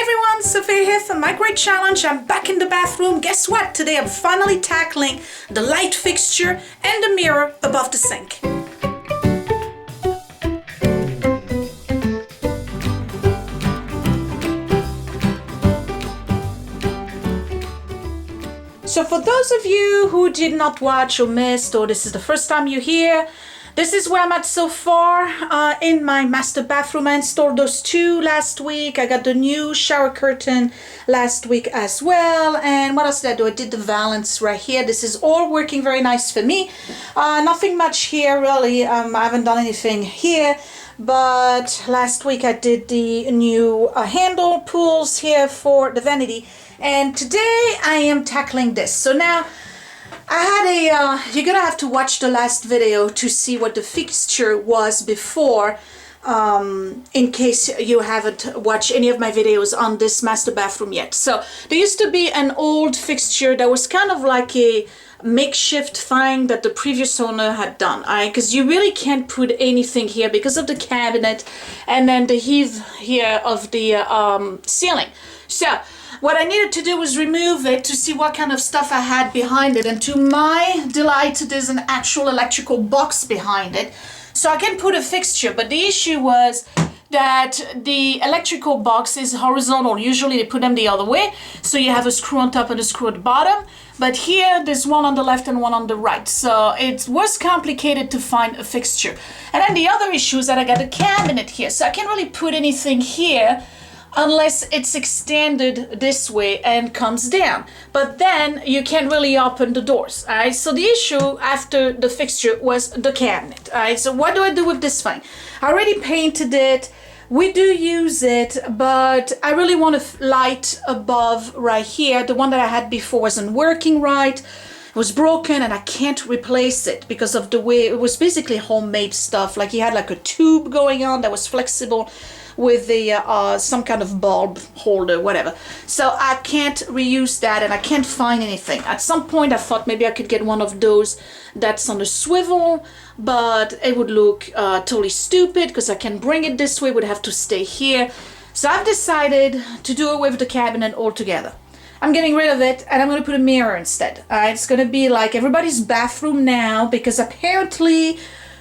everyone, Sophia here from My Great Challenge. I'm back in the bathroom. Guess what? Today I'm finally tackling the light fixture and the mirror above the sink. So for those of you who did not watch or missed, or this is the first time you're here, this is where I'm at so far in my master bathroom. I installed those two last week. I got the new shower curtain last week as well. And what else did I do? I did the valance right here. This is all working very nice for me. Nothing much here really. I haven't done anything here. But last week I did the new handle pulls here for the vanity. And today I am tackling this. So now I had you're gonna have to watch the last video to see what the fixture was before, in case you haven't watched any of my videos on this master bathroom yet. So there used to be an old fixture that was kind of like a makeshift thing that the previous owner had done, because you really can't put anything here because of the cabinet and then the heave here of the ceiling. So what I needed to do was remove it to see what kind of stuff I had behind it, and to my delight there's an actual electrical box behind it, so I can put a fixture. But the issue was that the electrical box is horizontal. Usually they put them the other way, so you have a screw on top and a screw at the bottom, but here there's one on the left and one on the right, so it was complicated to find a fixture. And then the other issue is that I got a cabinet here, so I can't really put anything here unless it's extended this way and comes down, but then you can't really open the doors. All right, so the issue after the fixture was the cabinet. All right, so what do I do with this thing? I already painted it. We do use it, but I really want a light above right here. The one that I had before wasn't working right. It was broken and I can't replace it because of the way it was basically homemade stuff. Like you had like a tube going on that was flexible with the some kind of bulb holder, whatever. So I can't reuse that and I can't find anything. At some point I thought maybe I could get one of those that's on a swivel, but it would look totally stupid because I can bring it this way, it would have to stay here. So I've decided to do away with the cabinet altogether. I'm getting rid of it and I'm going to put a mirror instead. It's going to be like everybody's bathroom now, because apparently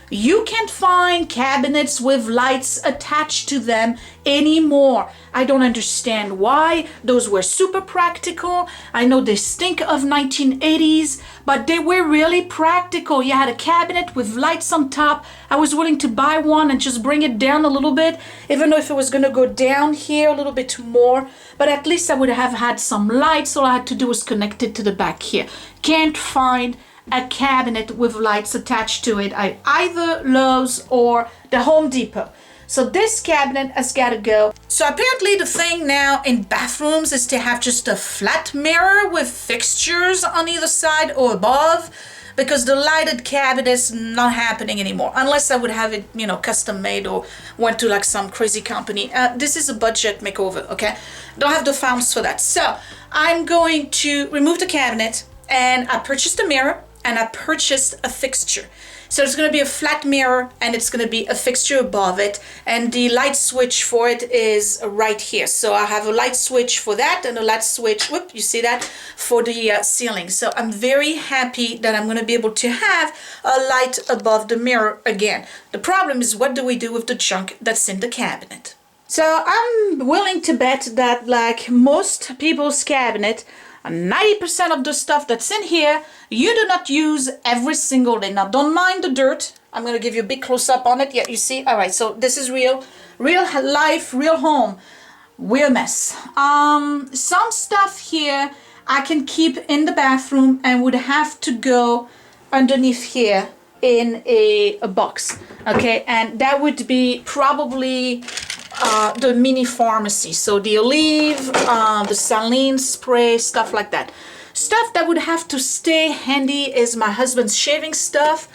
you can't find cabinets with lights attached to them anymore. I don't understand why. Those were super practical. I know they stink of 1980s, but they were really practical. You had a cabinet with lights on top. I was willing to buy one and just bring it down a little bit, even though if it was going to go down here a little bit more, but at least I would have had some lights. All I had to do was connect it to the back here. Can't find a cabinet with lights attached to it at either Lowe's or the Home Depot. So this cabinet has got to go. So apparently the thing now in bathrooms is to have just a flat mirror with fixtures on either side or above, because the lighted cabinet is not happening anymore unless I would have it, you know, custom made or went to like some crazy company. This is a budget makeover, okay? Don't have the funds for that. So I'm going to remove the cabinet, and I purchased a mirror and I purchased a fixture. So it's going to be a flat mirror and it's going to be a fixture above it, and the light switch for it is right here. So I have a light switch for that and a light switch, whoop, you see that, for the ceiling. So I'm very happy that I'm going to be able to have a light above the mirror again. The problem is, what do we do with the junk that's in the cabinet? So I'm willing to bet that, like most people's cabinet, 90% of the stuff that's in here you do not use every single day. Now don't mind the dirt. I'm going to give you a big close-up on it. Yeah, you see? All right, so this is real life, real home, real mess. Some stuff here I can keep in the bathroom and would have to go underneath here in a box, okay? And that would be probably the mini pharmacy. So the Olive, the saline spray, stuff like that. Stuff that would have to stay handy is my husband's shaving stuff,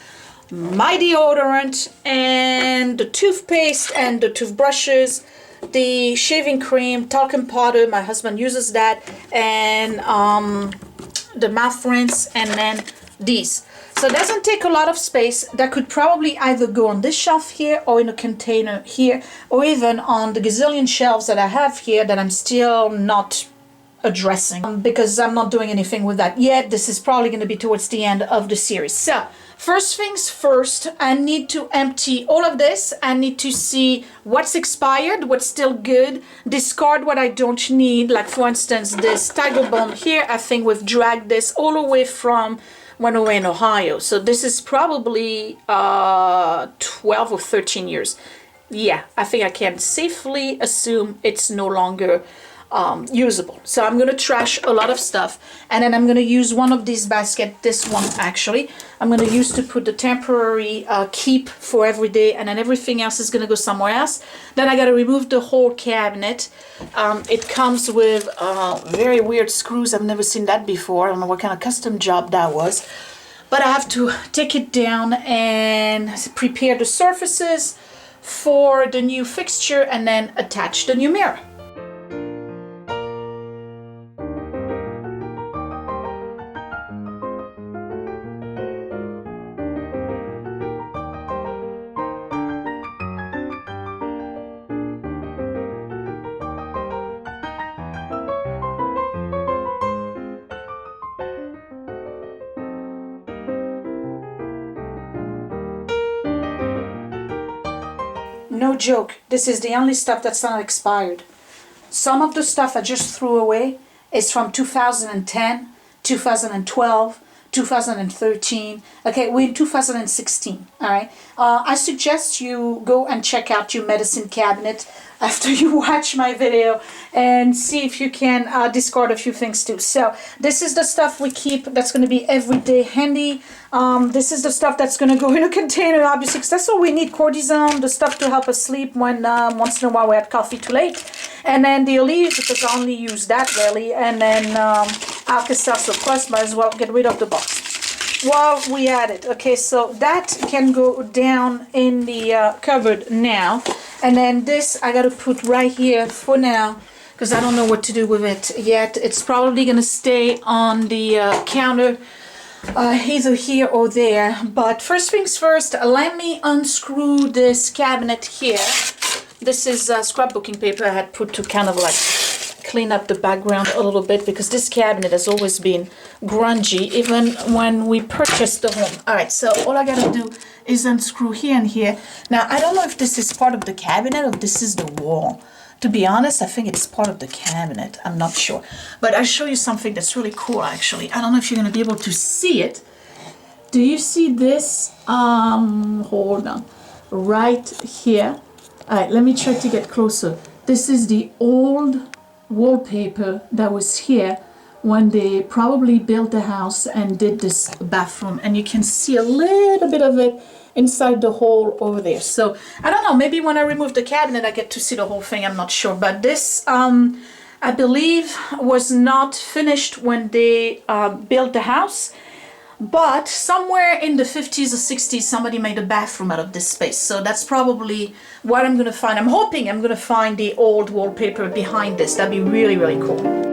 my deodorant, and the toothpaste and the toothbrushes, the shaving cream, talcum powder, my husband uses that, and the mouth rinse, and then these. So it doesn't take a lot of space. That could probably either go on this shelf here or in a container here, or even on the gazillion shelves that I have here that I'm still not addressing because I'm not doing anything with that yet. This is probably going to be towards the end of the series. So first things first, I need to empty all of this. I need to see what's expired, what's still good, discard what I don't need. Like for instance, this tiger bone here, I think we've dragged this all the way from when we were in Ohio. So this is probably 12 or 13 years. Yeah, I think I can safely assume it's no longer usable. So I'm going to trash a lot of stuff, and then I'm going to use one of these baskets, this one actually, I'm going to use to put the temporary keep for every day, and then everything else is going to go somewhere else. Then I got to remove the whole cabinet. It comes with very weird screws. I've never seen that before. I don't know what kind of custom job that was, but I have to take it down and prepare the surfaces for the new fixture and then attach the new mirror. No joke, this is the only stuff that's not expired. Some of the stuff I just threw away is from 2010, 2012, 2013. Okay, we're in 2016, all right? I suggest you go and check out your medicine cabinet after you watch my video and see if you can discard a few things too. So this is the stuff we keep that's going to be everyday handy. This is the stuff that's going to go in a container, obviously, because that's what we need. Cortisone, the stuff to help us sleep when once in a while we had coffee too late. And then the olives, because I only use that really. And then Alka-Seltzer Plus, might as well get rid of the box while we at it. Okay, so that can go down in the cupboard now. And then this I got to put right here for now, because I don't know what to do with it yet. It's probably going to stay on the counter, either here or there. But first things first, let me unscrew this cabinet here. This is scrapbooking paper I had put to kind of like clean up the background a little bit, because this cabinet has always been grungy even when we purchased the home. All right, so all I gotta do is unscrew here and here. Now I don't know if this is part of the cabinet or this is the wall. To be honest, I think it's part of the cabinet. I'm not sure, but I'll show you something that's really cool actually. I don't know if you're gonna be able to see it. Do you see this? Hold on, right here. All right, let me try to get closer. This is the old wallpaper that was here when they probably built the house and did this bathroom, and you can see a little bit of it inside the hole over there. So I don't know, maybe when I remove the cabinet I get to see the whole thing, I'm not sure. But this I believe was not finished when they built the house, but somewhere in the 50s or 60s somebody made a bathroom out of this space. So that's probably what I'm gonna find. I'm hoping I'm gonna find the old wallpaper behind this. That'd be really, really cool.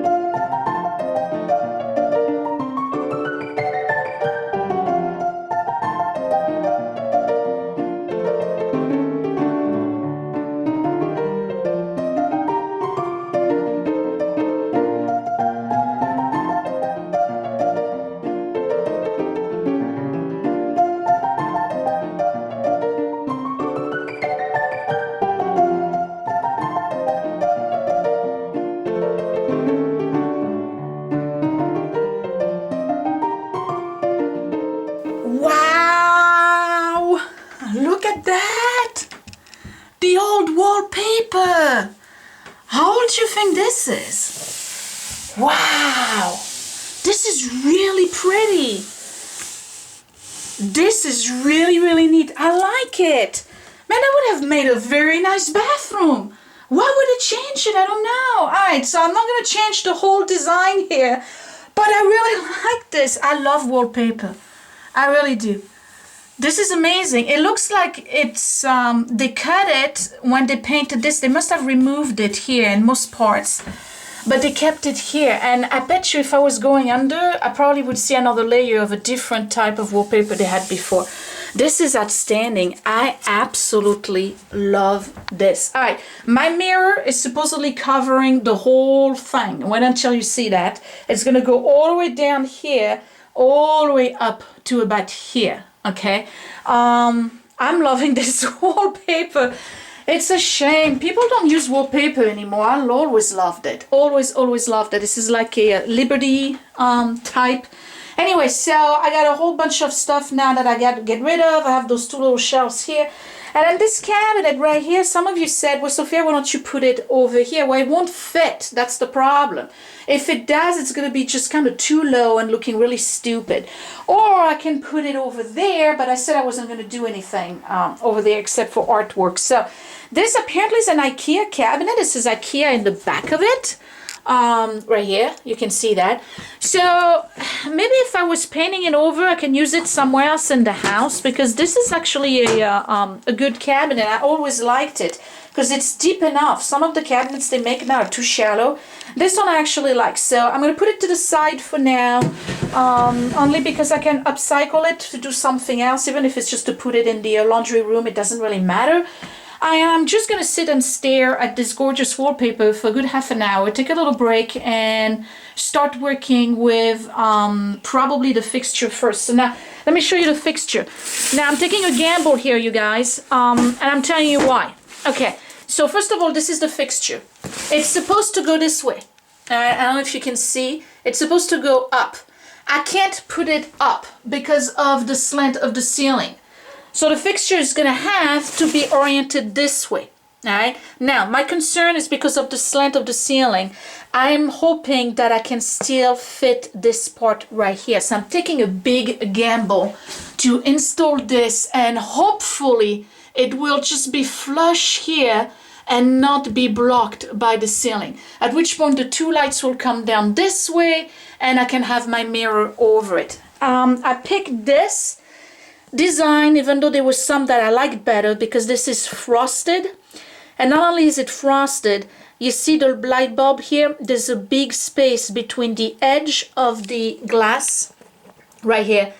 The old wallpaper. How old do you think this is? Wow, this is really pretty. This is really, really neat. I like it. Man, I would have made a very nice bathroom. Why would it change it? I don't know. All right, so I'm not going to change the whole design here, but I really like this. I love wallpaper. I really do. This is amazing. It looks like it's, they cut it when they painted this. They must have removed it here in most parts. but they kept it here. And I bet you if I was going under, I probably would see another layer of a different type of wallpaper they had before. This is outstanding. I absolutely love this. All right, my mirror is supposedly covering the whole thing. Wait until you see that. It's gonna go all the way down here, all the way up to about here, okay? I'm loving this wallpaper. It's a shame. People don't use wallpaper anymore. I always loved it. Always loved it. This is like a Liberty type. Anyway, so I got a whole bunch of stuff now that I got to get rid of. I have those two little shelves here. And then this cabinet right here, some of you said, well, Sophia, why don't you put it over here? Well, it won't fit. That's the problem. If it does, it's going to be just kind of too low and looking really stupid. Or I can put it over there, but I said I wasn't going to do anything over there except for artwork. So this apparently is an IKEA cabinet. This is IKEA in the back of it. Right here, you can see that. So maybe if I was painting it over, I can use it somewhere else in the house, because this is actually a good cabinet. I always liked it because it's deep enough. Some of the cabinets they make now are too shallow. This one I actually like. So I'm going to put it to the side for now, only because I can upcycle it to do something else. Even if it's just to put it in the laundry room, it doesn't really matter. I am just going to sit and stare at this gorgeous wallpaper for a good half an hour, take a little break, and start working with probably the fixture first. So now, let me show you the fixture. Now, I'm taking a gamble here, you guys, and I'm telling you why. Okay, so first of all, this is the fixture. It's supposed to go this way. I don't know if you can see. It's supposed to go up. I can't put it up because of the slant of the ceiling. So the fixture is going to have to be oriented this way, all right? Now, my concern is because of the slant of the ceiling, I'm hoping that I can still fit this part right here. So I'm taking a big gamble to install this, and hopefully it will just be flush here and not be blocked by the ceiling. At which point the two lights will come down this way and I can have my mirror over it. I picked this design, even though there was some that I liked better, because this is frosted. And not only is it frosted, you see the light bulb here, there's a big space between the edge of the glass right here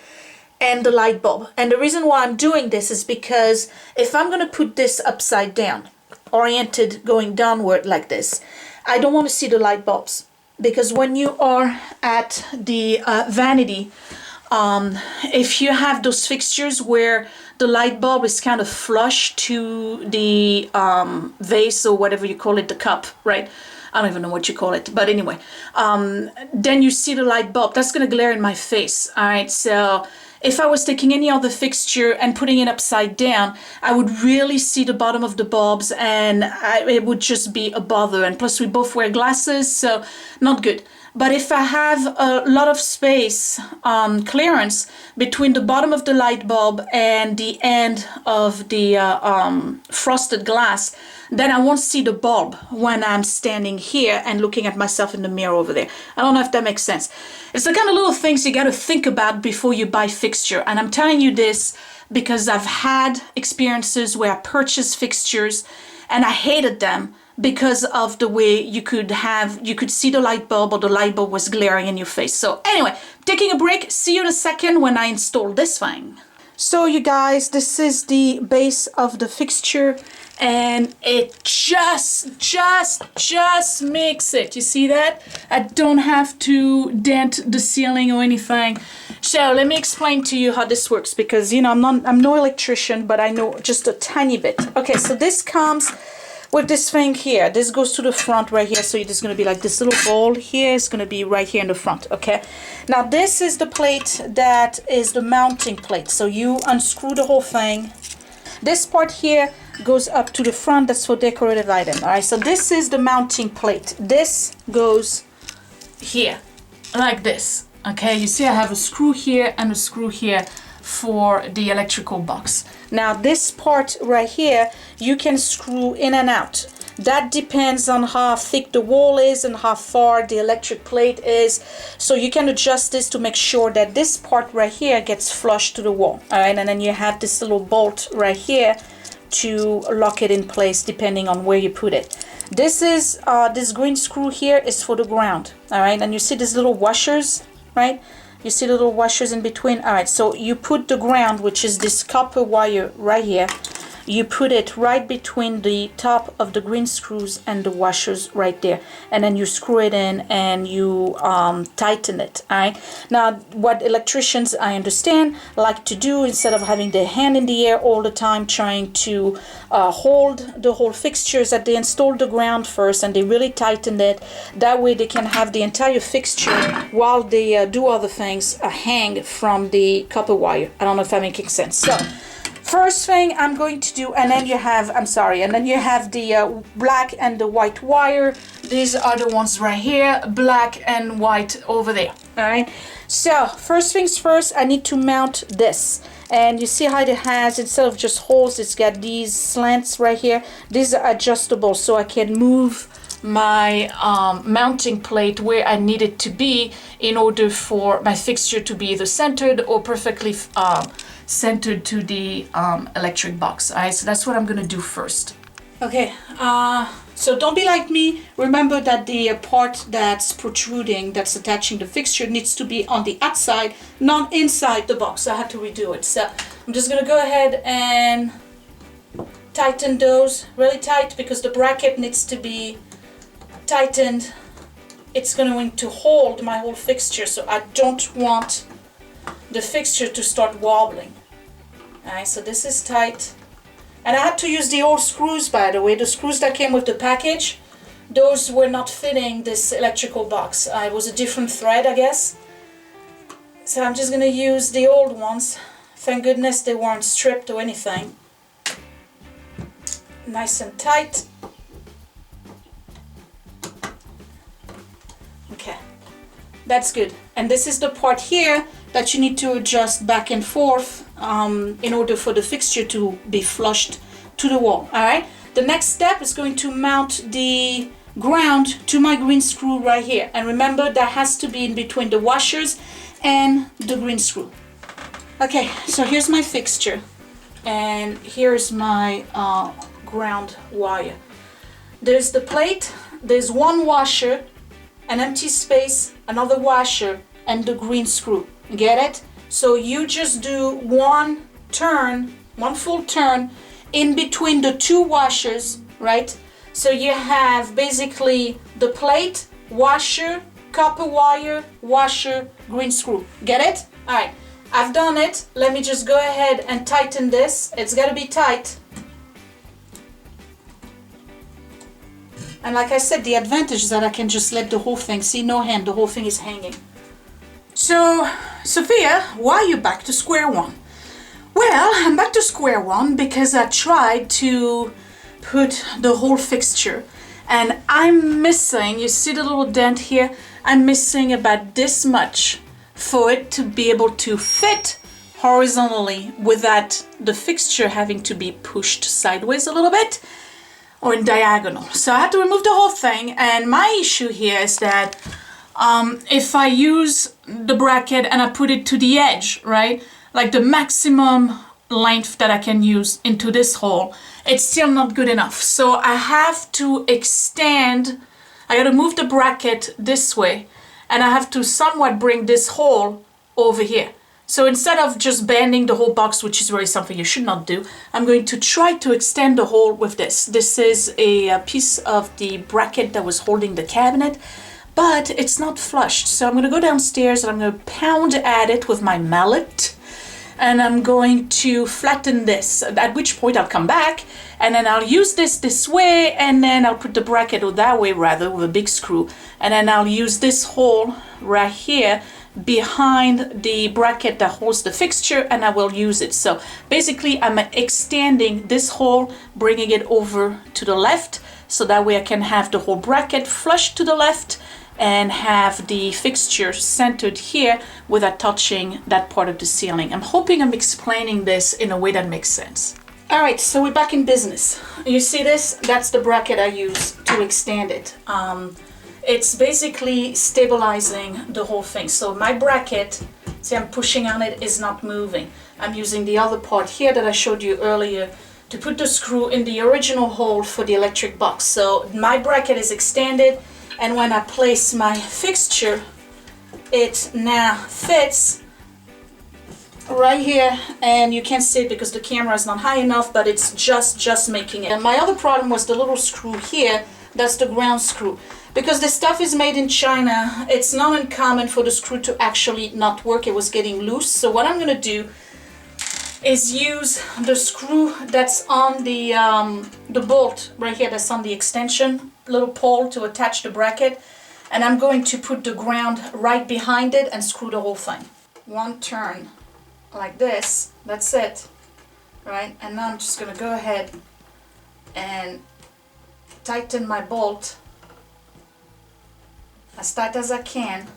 and the light bulb. And the reason why I'm doing this is because if I'm going to put this upside down, oriented going downward like this, I don't want to see the light bulbs, because when you are at the vanity, if you have those fixtures where the light bulb is kind of flush to the vase or whatever you call it, the cup, right? I don't even know what you call it, but anyway, then you see the light bulb. That's going to glare in my face, all right? So if I was taking any other fixture and putting it upside down, I would really see the bottom of the bulbs, and it would just be a bother. And plus we both wear glasses, so not good. But if I have a lot of space, clearance between the bottom of the light bulb and the end of the frosted glass, then I won't see the bulb when I'm standing here and looking at myself in the mirror over there. I don't know if that makes sense. It's the kind of little things you got to think about before you buy fixture. And I'm telling you this because I've had experiences where I purchased fixtures and I hated them, because of the way you could see the light bulb, or the light bulb was glaring in your face. So anyway, taking a break. See you in a second when I install this thing. So you guys, this is the base of the fixture, and it just makes it. You see that? I don't have to dent the ceiling or anything. So let me explain to you how this works, because you know I'm no electrician, but I know just a tiny bit. Okay, so this comes with this thing here. This goes to the front right here, so there's going to be like this little bowl here. It's going to be right here in the front, okay? Now this is the plate that is the mounting plate. So you unscrew the whole thing. This part here goes up to the front. That's for decorative item. All right, so this is the mounting plate. This goes here, like this, okay? You see I have a screw here and a screw here for the electrical box. Now this part right here, you can screw in and out. That depends on how thick the wall is and how far the electric plate is. So you can adjust this to make sure that this part right here gets flush to the wall. All right, and then you have this little bolt right here, to lock it in place depending on where you put it. This is this green screw here is for the ground, all right? And you see these little washers, right? You see the little washers in between. All right, so you put the ground, which is this copper wire right here, you put it right between the top of the green screws and the washers right there, and then you screw it in and you tighten it. All right, now what electricians, I understand, like to do, instead of having their hand in the air all the time trying to hold the whole fixtures, that they install the ground first and they really tighten it. That way they can have the entire fixture while they do other things hang from the copper wire. I don't know if I'm making sense. So first thing I'm going to do, and then you have, and then you have the black and the white wire. These are the ones right here, black and white over there. All right, so first things first, I need to mount this. And you see how it has, instead of just holes, it's got these slants right here. These are adjustable, so I can move my mounting plate where I need it to be in order for my fixture to be either centered or perfectly centered to the electric box. All right, so that's what I'm gonna do first. Okay, so don't be like me. Remember that the part that's protruding, that's attaching the fixture, needs to be on the outside, not inside the box. I had to redo it. So I'm just gonna go ahead and tighten those really tight, because the bracket needs to be tightened. It's going to hold my whole fixture, so I don't want the fixture to start wobbling. Alright, so this is tight. And I had to use the old screws, by the way. The screws that came with the package, those were not fitting this electrical box. It was a different thread, I guess. So I'm just going to use the old ones. Thank goodness they weren't stripped or anything. Nice and tight. Okay, that's good. And this is the part here that you need to adjust back and forth in order for the fixture to be flushed to the wall. All right, the next step is going to mount the ground to my green screw right here. And remember, that has to be in between the washers and the green screw. Okay, so here's my fixture, and here's my ground wire. There's the plate, there's one washer, an empty space, another washer, and the green screw. Get it? So you just do one turn, one full turn in between the two washers, right? So you have basically the plate, washer, copper wire, washer, green screw. Get it? All right, I've done it. Let me just go ahead and tighten this. It's got to be tight. And like I said, the advantage is that I can just let the whole thing, see, no hand, the whole thing is hanging. So, Sophia, why are you back to square one? Well, I'm back to square one because I tried to put the whole fixture, and I'm missing, you see the little dent here? I'm missing about this much for it to be able to fit horizontally without the fixture having to be pushed sideways a little bit, or in diagonal. So I had to remove the whole thing, and my issue here is that if I use the bracket and I put it to the edge, right, like the maximum length that I can use into this hole, it's still not good enough. So I have to extend, I gotta move the bracket this way, and I have to somewhat bring this hole over here. So instead of just bending the whole box, which is really something you should not do, I'm going to try to extend the hole with this. This is a piece of the bracket that was holding the cabinet, but it's not flushed. So I'm going to go downstairs and I'm going to pound at it with my mallet, and I'm going to flatten this, at which point I'll come back and then I'll use this way, and then I'll put the bracket, or that way rather, with a big screw, and then I'll use this hole right here behind the bracket that holds the fixture, and I will use it. So basically I'm extending this hole, bringing it over to the left, so that way I can have the whole bracket flush to the left and have the fixture centered here without touching that part of the ceiling. I'm hoping I'm explaining this in a way that makes sense. All right, so we're back in business. You see this? That's the bracket I use to extend it. It's basically stabilizing the whole thing. So my bracket, see, I'm pushing on it, is not moving. I'm using the other part here that I showed you earlier to put the screw in the original hole for the electric box. So my bracket is extended, and when I place my fixture, it now fits right here, and you can't see it because the camera is not high enough, but it's just making it. And my other problem was the little screw here. That's the ground screw. Because this stuff is made in China, it's not uncommon for the screw to actually not work. It was getting loose. So what I'm gonna do is use the screw that's on the bolt right here, that's on the extension little pole to attach the bracket, and I'm going to put the ground right behind it and screw the whole thing. One turn like this, that's it, right? And now I'm just gonna go ahead and tighten my bolt as tight as I can.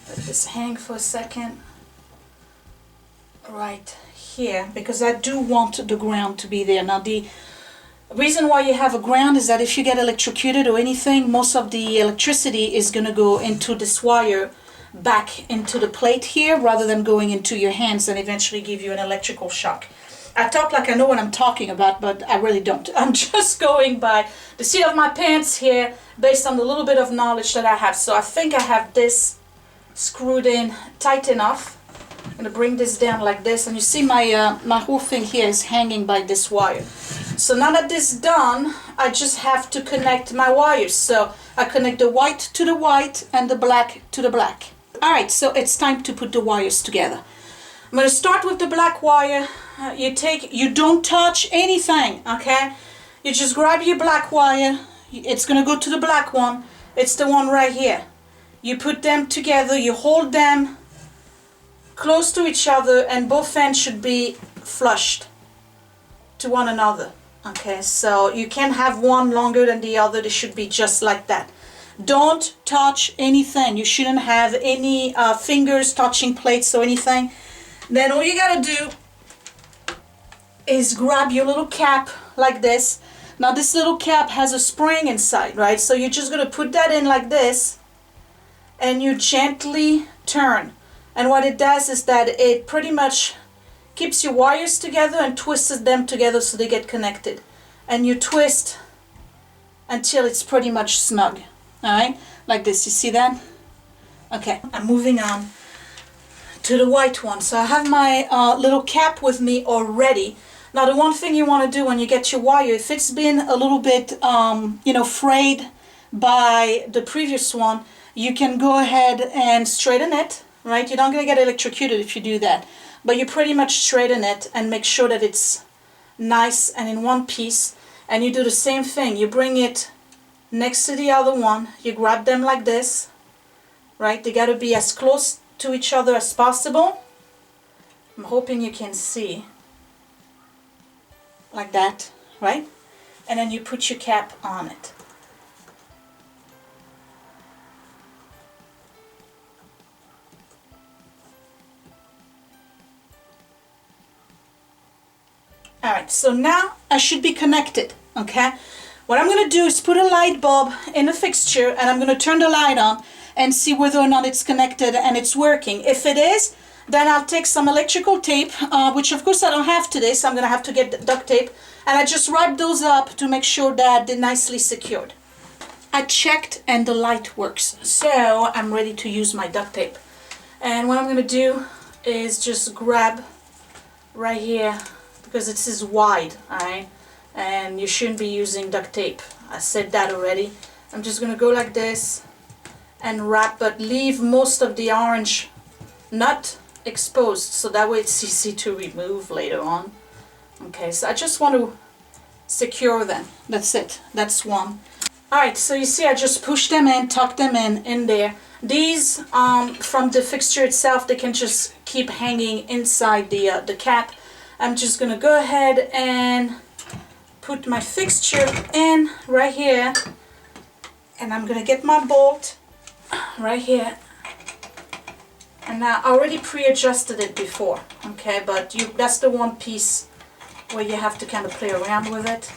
Let this hang for a second right here, because I do want the ground to be there. Now the reason why you have a ground is that if you get electrocuted or anything, most of the electricity is going to go into this wire back into the plate here rather than going into your hands and eventually give you an electrical shock. I talk like I know what I'm talking about, but I really don't. I'm just going by the seat of my pants here based on the little bit of knowledge that I have. So I think I have this screwed in tight enough. I'm going to bring this down like this, and you see my whole thing here is hanging by this wire. So now that this is done, I just have to connect my wires. So I connect the white to the white and the black to the black. Alright, so it's time to put the wires together. I'm going to start with the black wire. You don't touch anything, okay? You just grab your black wire. It's going to go to the black one. It's the one right here. You put them together, you hold them close to each other, and both ends should be flushed to one another. Okay, so you can't have one longer than the other. They should be just like that. Don't touch anything. You shouldn't have any fingers touching plates or anything. Then all you gotta do is grab your little cap like this. Now this little cap has a spring inside, right? So you're just gonna put that in like this, and you gently turn. And what it does is that it pretty much keeps your wires together and twists them together so they get connected. And you twist until it's pretty much snug. Alright, like this. You see that? Okay, I'm moving on to the white one. So I have my little cap with me already. Now the one thing you want to do when you get your wire, if it's been a little bit frayed by the previous one, you can go ahead and straighten it, right? You're not going to get electrocuted if you do that, but you pretty much straighten it and make sure that it's nice and in one piece. And you do the same thing. You bring it next to the other one, you grab them like this, right? They got to be as close to each other as possible. I'm hoping you can see, like that, right? And then you put your cap on it. Alright, so now I should be connected, okay? What I'm going to do is put a light bulb in the fixture, and I'm going to turn the light on and see whether or not it's connected and it's working. If it is, then I'll take some electrical tape, which of course I don't have today, so I'm going to have to get duct tape, and I just wrap those up to make sure that they're nicely secured. I checked and the light works, so I'm ready to use my duct tape. And what I'm going to do is just grab right here, because this is wide, alright? And you shouldn't be using duct tape. I said that already. I'm just going to go like this and wrap, but leave most of the orange nut exposed, so that way it's easy to remove later on. Okay, so I just want to secure them. That's it. That's one. Alright, so you see I just push them in, tuck them in there. These, from the fixture itself, they can just keep hanging inside the cap. I'm just going to go ahead and put my fixture in right here, and I'm going to get my bolt right here. And now I already pre-adjusted it before, okay, but that's the one piece where you have to kind of play around with it.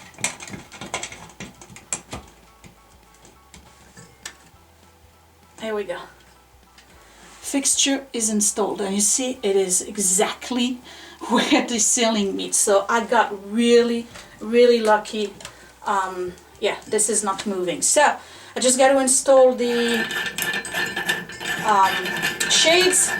There we go. fixture is installed, and you see it is exactly where the ceiling meets. So I got really lucky. Yeah, this is not moving. So I just got to install the shades.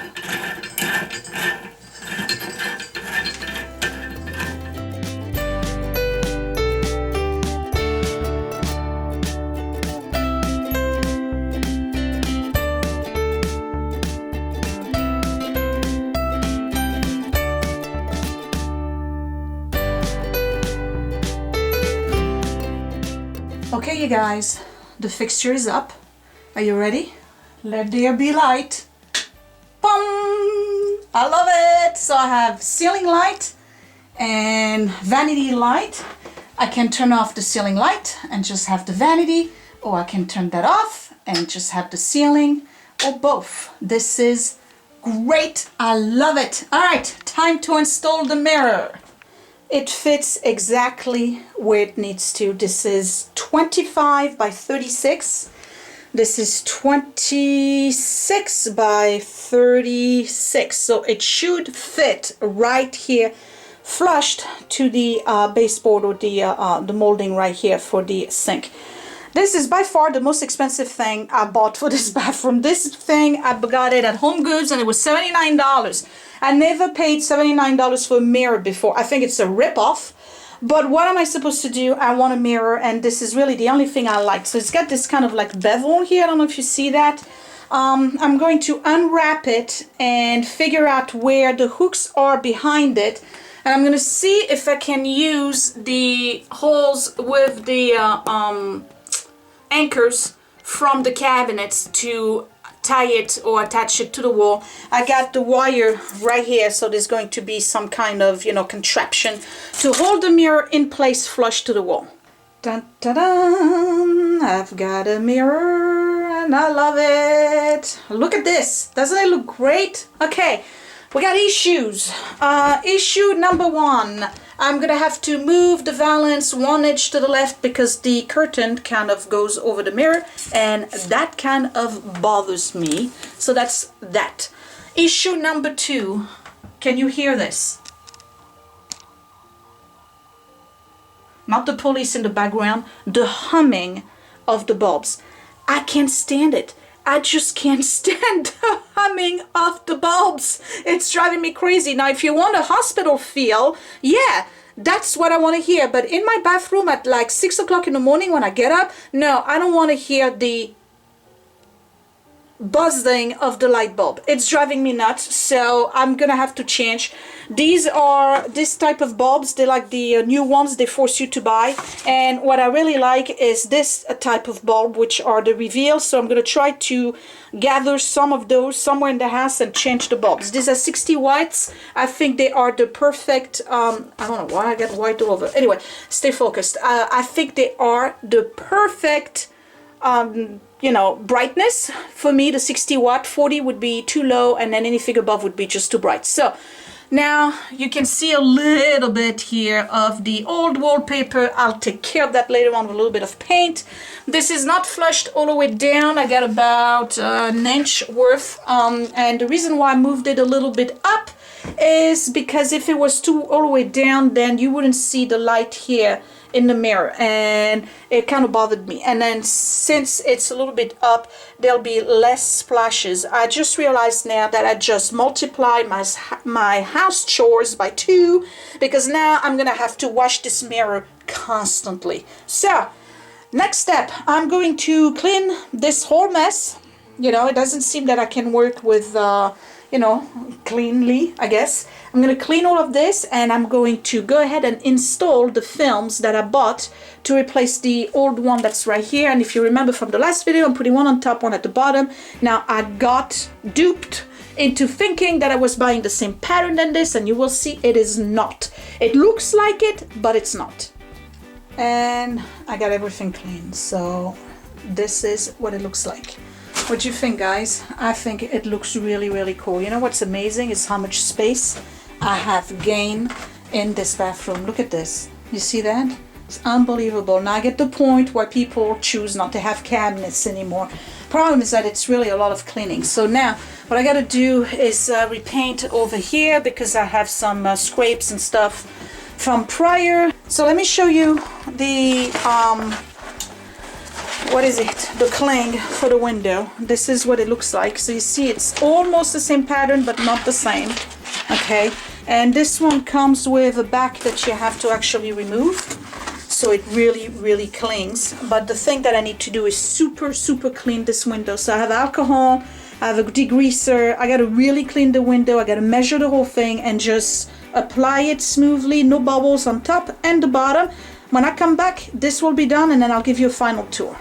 Okay, you guys, the fixture is up. Are you ready? Let there be light. Boom! I love it. So I have ceiling light and vanity light. I can turn off the ceiling light and just have the vanity, or I can turn that off and just have the ceiling, or both. This is great. I love it. All right, time to install the mirror. It fits exactly where it needs to. This is 25 by 36. This is 26 by 36. So it should fit right here, flushed to the baseboard, or the molding right here for the sink. This is by far the most expensive thing I bought for this bathroom. This thing, I got it at Home Goods and it was $79. I never paid $79 for a mirror before. I think it's a rip-off. But what am I supposed to do? I want a mirror, and this is really the only thing I like. So it's got this kind of like bevel here. I don't know if you see that. I'm going to unwrap it and figure out where the hooks are behind it. And I'm going to see if I can use the holes with the anchors from the cabinets to tie it or attach it to the wall. I got the wire right here, so there's going to be some kind of, you know, contraption to hold the mirror in place flush to the wall. Dun, dun, dun. I've got a mirror and I love it. Look at this. Doesn't it look great? Okay, we got issues. Issue number one. I'm gonna have to move the valance one edge to the left because the curtain kind of goes over the mirror, and that kind of bothers me. So that's that. Issue number two. Can you hear this? Not the police in the background, the humming of the bulbs. I can't stand it. I just can't stand the humming of the bulbs. It's driving me crazy. Now, if you want a hospital feel, yeah, that's what I want to hear. But in my bathroom at like 6 o'clock in the morning when I get up, no, I don't want to hear the buzzing of the light bulb. It's driving me nuts, so I'm gonna have to change. These are this type of bulbs. They're like the new ones they force you to buy, and what I really like is this type of bulb, which are the reveal. So I'm gonna try to gather some of those somewhere in the house and change the bulbs. These are 60 watts. I think they are the perfect I don't know why I got white all over. Anyway, stay focused. I think they are the perfect you know, brightness. For me, the 60 watt, 40 would be too low, and then anything above would be just too bright. So now you can see a little bit here of the old wallpaper. I'll take care of that later on with a little bit of paint. This is not flushed all the way down. I got about an inch worth, and the reason why I moved it a little bit up is because if it was too all the way down, then you wouldn't see the light here in the mirror, and it kind of bothered me. And then since it's a little bit up, there'll be less splashes. I just realized now that I just multiplied my house chores by 2, because now I'm gonna have to wash this mirror constantly. So next step, I'm going to clean this whole mess. You know, it doesn't seem that I can work with you know, cleanly, I guess. I'm going to clean all of this, and I'm going to go ahead and install the films that I bought to replace the old one that's right here. And if you remember from the last video, I'm putting one on top, one at the bottom. Now, I got duped into thinking that I was buying the same pattern than this, and you will see it is not. It looks like it, but it's not. And I got everything clean, so this is what it looks like. What do you think, guys? I think it looks really, really cool. You know what's amazing is how much space I have gained in this bathroom. Look at this. You see that? It's unbelievable. Now I get the point where people choose not to have cabinets anymore. Problem is that it's really a lot of cleaning. So now what I got to do is repaint over here because I have some scrapes and stuff from prior. So let me show you the what is it, the cling for the window. This is what it looks like. So you see it's almost the same pattern but not the same. Okay, and this one comes with a back that you have to actually remove, so it really clings. But the thing that I need to do is super clean this window. So I have alcohol, I have a degreaser, I gotta really clean the window, I gotta measure the whole thing and just apply it smoothly, no bubbles on top and the bottom. When I come back, this will be done and then I'll give you a final tour.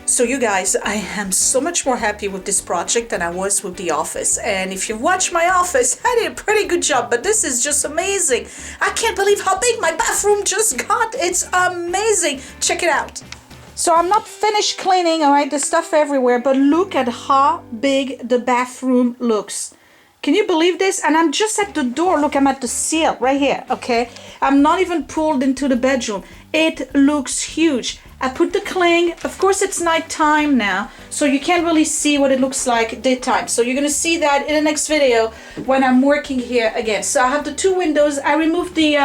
So you guys, I am so much more happy with this project than I was with the office. And if you watch my office, I did a pretty good job, but this is just amazing. I can't believe how big my bathroom just got. It's amazing. Check it out. So I'm not finished cleaning, all right, the stuff everywhere, but look at how big the bathroom looks. Can you believe this? And I'm just at the door. Look, I'm at the seal right here, okay? I'm not even pulled into the bedroom. It looks huge. I put the cling. Of course, it's nighttime now, so you can't really see what it looks like daytime. So you're gonna see that in the next video when I'm working here again. So I have the two windows. I removed the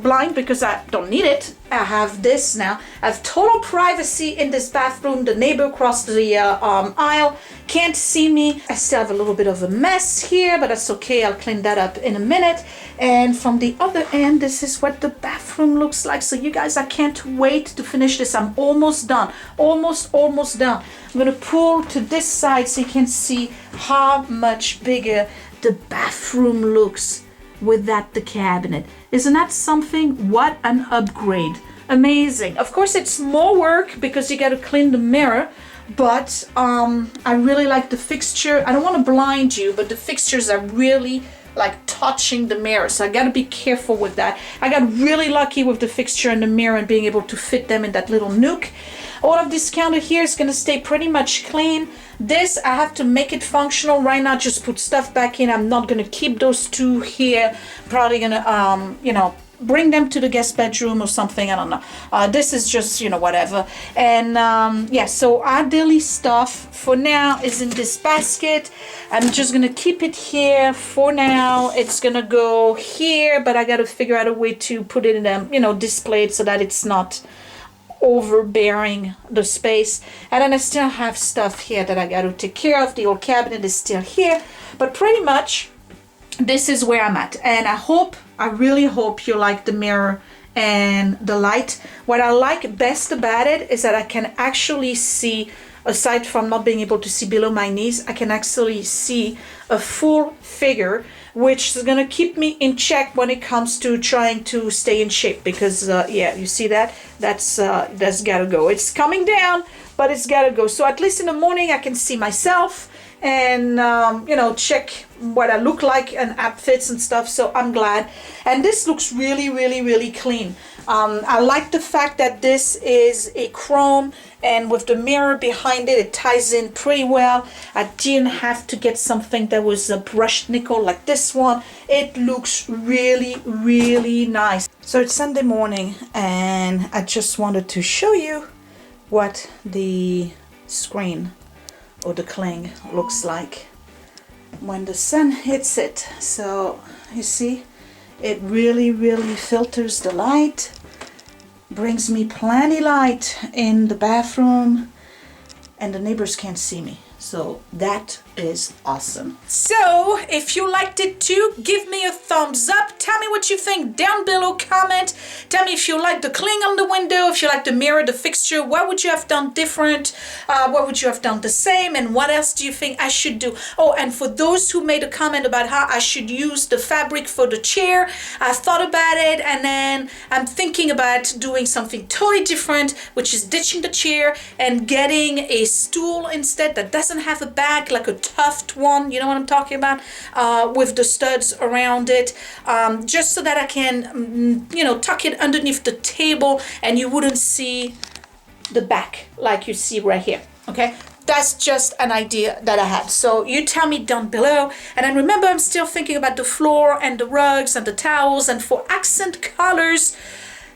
blind because I don't need it. I have this now. I have total privacy in this bathroom. The neighbor across the aisle can't see me. I still have a little bit of a mess here, but that's okay. I'll clean that up in a minute. And from the other end, this is what the bathroom looks like. So you guys, I can't wait to finish this. I'm almost done. Almost done. I'm gonna pull to this side so you can see how much bigger the bathroom looks without the cabinet. Isn't that something? What an upgrade. Amazing. Of course, it's more work because you got to clean the mirror, but I really like the fixture. I don't want to blind you, but the fixtures are really like touching the mirror, so I got to be careful with that. I got really lucky with the fixture and the mirror and being able to fit them in that little nook. All of this counter here is going to stay pretty much clean. This, I have to make it functional right now, just put stuff back in. I'm not going to keep those two here. Probably going to, you know, bring them to the guest bedroom or something. I don't know. This is just, you know, whatever. And yeah, so our daily stuff for now is in this basket. I'm just going to keep it here for now. It's going to go here, but I got to figure out a way to put it in a, you know, displayed so that it's not overbearing the space. And then I still have stuff here that I got to take care of. The old cabinet is still here, but pretty much this is where I'm at. And I really hope you like the mirror and the light. What I like best about it is that I can actually see, aside from not being able to see below my knees, I can actually see a full figure, which is gonna keep me in check when it comes to trying to stay in shape. Because yeah, you see that? That's gotta go. It's coming down, but it's gotta go. So at least in the morning I can see myself and you know, check what I look like and outfits and stuff. So I'm glad. And this looks really clean. I like the fact that this is a chrome, and with the mirror behind it, it ties in pretty well. I didn't have to get something that was a brushed nickel like this one. It looks really nice. So it's Sunday morning and I just wanted to show you what the screen or the cling looks like when the sun hits it. So you see, it really filters the light, brings me plenty light in the bathroom, and the neighbors can't see me. So that is awesome. So if you liked it too, give me a thumbs up. Tell me what you think down below. Comment. Tell me if you like the cling on the window, if you like the mirror, the fixture. What would you have done different? What would you have done the same? And what else do you think I should do? Oh, and for those who made a comment about how I should use the fabric for the chair, I thought about it, and then I'm thinking about doing something totally different, which is ditching the chair and getting a stool instead that doesn't have a back, like a tuft one, you know what I'm talking about, with the studs around it, just so that I can, you know, tuck it underneath the table and you wouldn't see the back like you see right here. Okay, that's just an idea that I had. So you tell me down below. And then remember, I'm still thinking about the floor and the rugs and the towels, and for accent colors,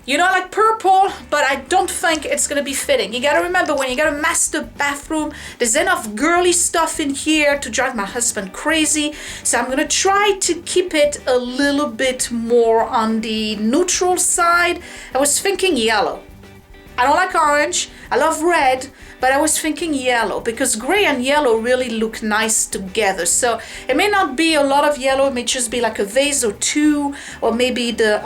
You know, I like purple, but I don't think it's gonna be fitting. You gotta remember, when you got a master bathroom, there's enough girly stuff in here to drive my husband crazy. So I'm gonna try to keep it a little bit more on the neutral side. I was thinking yellow. I don't like orange, I love red, but I was thinking yellow because gray and yellow really look nice together. So it may not be a lot of yellow, it may just be like a vase or two, or maybe the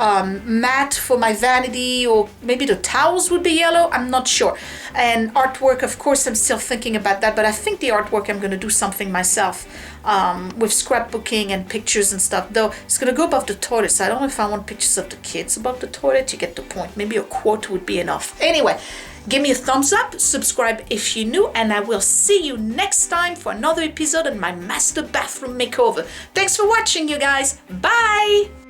mat for my vanity, or maybe the towels would be yellow, I'm not sure. And artwork, of course, I'm still thinking about that, but I think the artwork I'm gonna do something myself with scrapbooking and pictures and stuff, though it's gonna go above the toilet, so I don't know if I want pictures of the kids above the toilet. You get the point. Maybe a quote would be enough. Anyway, give me a thumbs up, subscribe if you're new, and I will see you next time for another episode in my master bathroom makeover. Thanks for watching, you guys. Bye!